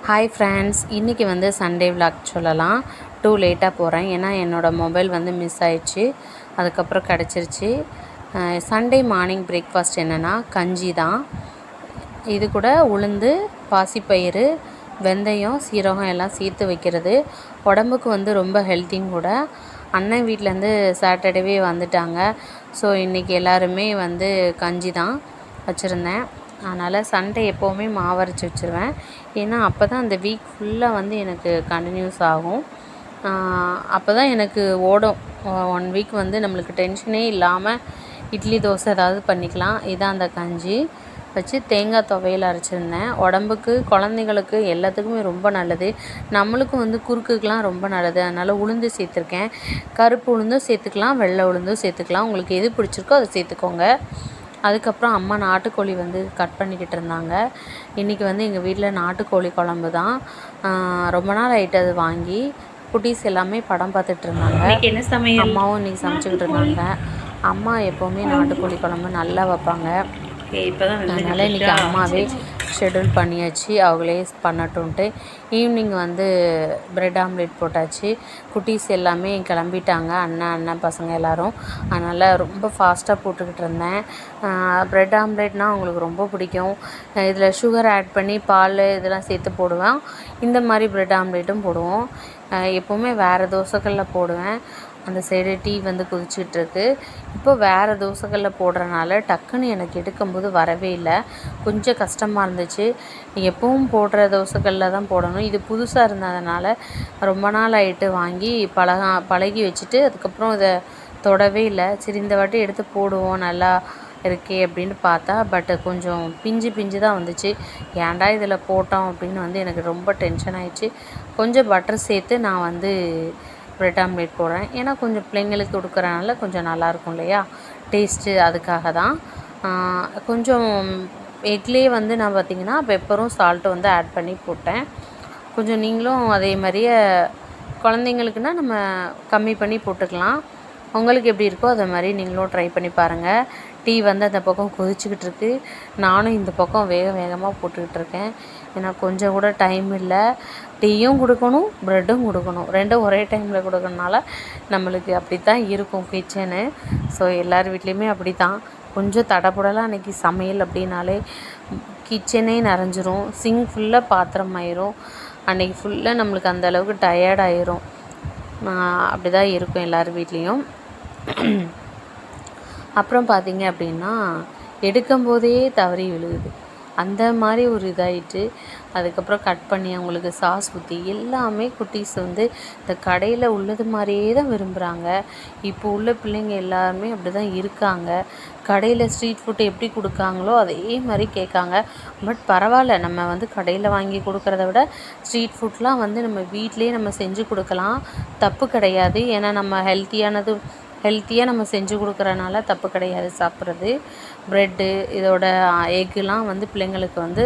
Hi friends, இன்றைக்கி வந்து Sunday vlog சொல்லலாம். லேட்டாக போகிறேன், ஏன்னா என்னோடய மொபைல் வந்து மிஸ் ஆயிடுச்சு. அதுக்கப்புறம் கிடச்சிருச்சு. சண்டே மார்னிங் பிரேக்ஃபாஸ்ட் என்னென்னா கஞ்சி தான். இது கூட உளுந்து, பாசிப்பயிறு, வெந்தயம், சீரகம் எல்லாம் சேர்த்து வைக்கிறது உடம்புக்கு வந்து ரொம்ப ஹெல்த்தியும் கூட. அண்ணன் வீட்டிலேருந்து சாட்டர்டேவே வந்துட்டாங்க. ஸோ இன்றைக்கி எல்லாருமே வந்து கஞ்சி தான் வச்சுருந்தேன். அதனால் சண்டே எப்போவுமே மாவரைச்சி வச்சுருவேன். ஏன்னா அப்போ தான் அந்த வீக் ஃபுல்லாக வந்து எனக்கு கண்டினியூஸ் ஆகும். அப்போ தான் எனக்கு ஓடும். 1 வீக் வந்து நம்மளுக்கு டென்ஷனே இல்லாமல் இட்லி, தோசை ஏதாவது பண்ணிக்கலாம். இதான் அந்த கஞ்சி வச்சு தேங்காய் துவையல் அரைச்சிருந்தேன். உடம்புக்கு, குழந்தைங்களுக்கு எல்லாத்துக்குமே ரொம்ப நல்லது. நம்மளுக்கும் வந்து குறுக்குக்கெலாம் ரொம்ப நல்லது. அதனால் உளுந்து சேர்த்துருக்கேன். கருப்பு உளுந்தும் சேர்த்துக்கலாம், வெள்ளை உளுந்தும் சேர்த்துக்கலாம். உங்களுக்கு எது பிடிச்சிருக்கோ அதை சேர்த்துக்கோங்க. அதுக்கப்புறம் அம்மா நாட்டுக்கோழி வந்து கட் பண்ணிக்கிட்டு இருந்தாங்க. இன்றைக்கி வந்து எங்கள் வீட்டில் நாட்டுக்கோழி குழம்பு தான். ரொம்ப நாள் ஆகிட்டு அது வாங்கி. குட்டீஸ் எல்லாமே படம் பார்த்துட்டு இருந்தாங்க. என்ன சமையல்? அம்மாவும் இன்றைக்கி சமைச்சிக்கிட்டு இருந்தாங்க. அம்மா எப்போவுமே நாட்டுக்கோழி குழம்பு நல்லா வைப்பாங்க. அதனால் இன்றைக்கி அம்மாவே ஷெட்யூல் பண்ணியாச்சு, அவங்களே பண்ணட்டும்ன்ட்டு. ஈவினிங் வந்து ப்ரெட் ஆம்லேட் போட்டாச்சு. குட்டீஸ் எல்லாமே கிளம்பிட்டாங்க, அண்ணன் பசங்க எல்லோரும். அதனால் ரொம்ப ஃபாஸ்ட்டாக போட்டுக்கிட்டு இருந்தேன். ப்ரெட் ஆம்லேட்னால் அவங்களுக்கு ரொம்ப பிடிக்கும். இதில் சுகர் ஆட் பண்ணி பால் இதெல்லாம் சேர்த்து போடுவேன். இந்த மாதிரி ப்ரெட் ஆம்லேட்டும் போடுவோம். எப்போவுமே வேறு தோசைகளில் போடுவேன். அந்த சைடு டீ வந்து கொதிச்சிட்ருக்கு. இப்போ வேறு தோசைகளில் போடுறனால டக்குன்னு எனக்கு எடுக்கும்போது வரவே இல்லை. கொஞ்சம் கஷ்டமாக இருந்துச்சு. எப்பவும் போடுற தோசைகளில் தான் போடணும். இது புதுசாக இருந்ததுனால ரொம்ப நாள் ஆகிட்டு வாங்கி பழகி வச்சுட்டு அதுக்கப்புறம் இதை தொடவே இல்லை. சரி இந்த வாட்டி எடுத்து போடுவோம், நல்லா இருக்கே அப்படின்னு பார்த்தா, பட் கொஞ்சம் பிஞ்சு தான் வந்துச்சு. ஏன்டா இதில் போட்டோம் அப்படின்னு வந்து எனக்கு ரொம்ப டென்ஷன் ஆகிடுச்சு. கொஞ்சம் பட்டர் சேர்த்து நான் வந்து ப்ரெட் ஆம்லேட் போடுறேன். ஏன்னா கொஞ்சம் பிள்ளைங்களுக்கு கொடுக்குறனால கொஞ்சம் நல்லாயிருக்கும் இல்லையா, டேஸ்ட்டு. அதுக்காக தான். கொஞ்சம் எக்லேயே வந்து நான் பார்த்திங்கன்னா பெப்பரும் சால்ட்டும் வந்து ஆட் பண்ணி போட்டேன். கொஞ்சம் நீங்களும் அதே மாதிரியே குழந்தைங்களுக்குன்னா நம்ம கம்மி பண்ணி போட்டுக்கலாம். உங்களுக்கு எப்படி இருக்கோ அதை மாதிரி நீங்களும் ட்ரை பண்ணி பாருங்கள். டீ வந்து அந்த பக்கம் கொதிச்சுக்கிட்டு இருக்குது. நானும் இந்த பக்கம் வேகமாக போட்டுக்கிட்டு இருக்கேன். ஏன்னா கொஞ்சம் கூட டைம் இல்லை. டீயும் கொடுக்கணும், ப்ரெட்டும் கொடுக்கணும். ரெண்டும் ஒரே டைமில் கொடுக்கறனால நம்மளுக்கு அப்படி தான் இருக்கும் கிச்சனு. ஸோ எல்லார் வீட்லேயுமே அப்படி தான். கொஞ்சம் தடபுடலாக அன்றைக்கி சமையல் அப்படின்னாலே கிச்சனே நிறைஞ்சிரும். சிங்க் ஃபுல்லாக பாத்திரம் ஆயிரும். அன்றைக்கி ஃபுல்லாக நம்மளுக்கு அந்தளவுக்கு டயர்டாயிரும். அப்படி தான் இருக்கும் எல்லார் வீட்லேயும். அப்புறம் பார்த்திங்க அப்படின்னா எடுக்கும்போதே தவறி விழுகுது. அந்த மாதிரி ஒரு இதாகிட்டு அதுக்கப்புறம் கட் பண்ணி அவங்களுக்கு சாஸ் ஊற்றி எல்லாமே குட்டீஸ் வந்து இந்த கடையில் உள்ளது மாதிரியே தான் விரும்புகிறாங்க. இப்போ உள்ள பிள்ளைங்க எல்லாருமே அப்படி தான் இருக்காங்க. கடையில் ஸ்ட்ரீட் ஃபுட்டு எப்படி கொடுக்காங்களோ அதே மாதிரி கேட்காங்க. பட் பரவாயில்ல, நம்ம வந்து கடையில் வாங்கி கொடுக்குறத விட ஸ்ட்ரீட் ஃபுட்லாம் வந்து நம்ம வீட்டிலே நம்ம செஞ்சு கொடுக்கலாம், தப்பு கிடையாது. ஏன்னா நம்ம ஹெல்த்தியாக நம்ம செஞ்சு கொடுக்குறனால தப்பு கிடையாது சாப்பிட்றது. ப்ரெட்டு இதோட எக்குலாம் வந்து பிள்ளைங்களுக்கு வந்து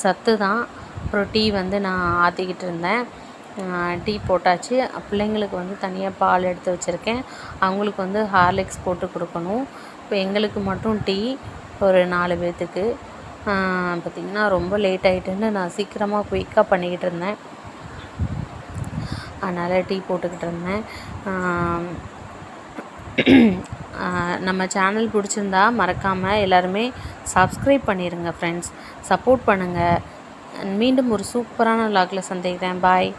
சத்து தான். அப்புறம் டீ வந்து நான் ஆற்றிக்கிட்டு இருந்தேன். டீ போட்டாச்சு. பிள்ளைங்களுக்கு வந்து தனியாக பால் எடுத்து வச்சுருக்கேன். அவங்களுக்கு வந்து ஹார்லிக்ஸ் போட்டு கொடுக்கணும். இப்போ எங்களுக்கு மட்டும் டீ, ஒரு 4 பேர்த்துக்கு. பார்த்திங்கன்னா ரொம்ப லேட் ஆகிட்டுன்னு நான் சீக்கிரமாக குயிக்காக பண்ணிக்கிட்டு இருந்தேன். அதனால் டீ போட்டுக்கிட்டு இருந்தேன். நம்ம சேனல் பிடிச்சிருந்தா மறக்காமல் எல்லாருமே சப்ஸ்கிரைப் பண்ணிடுங்க ஃப்ரெண்ட்ஸ். சப்போர்ட் பண்ணுங்கள். மீண்டும் ஒரு சூப்பரான விளாகில் சந்திக்கிறேன். பாய்.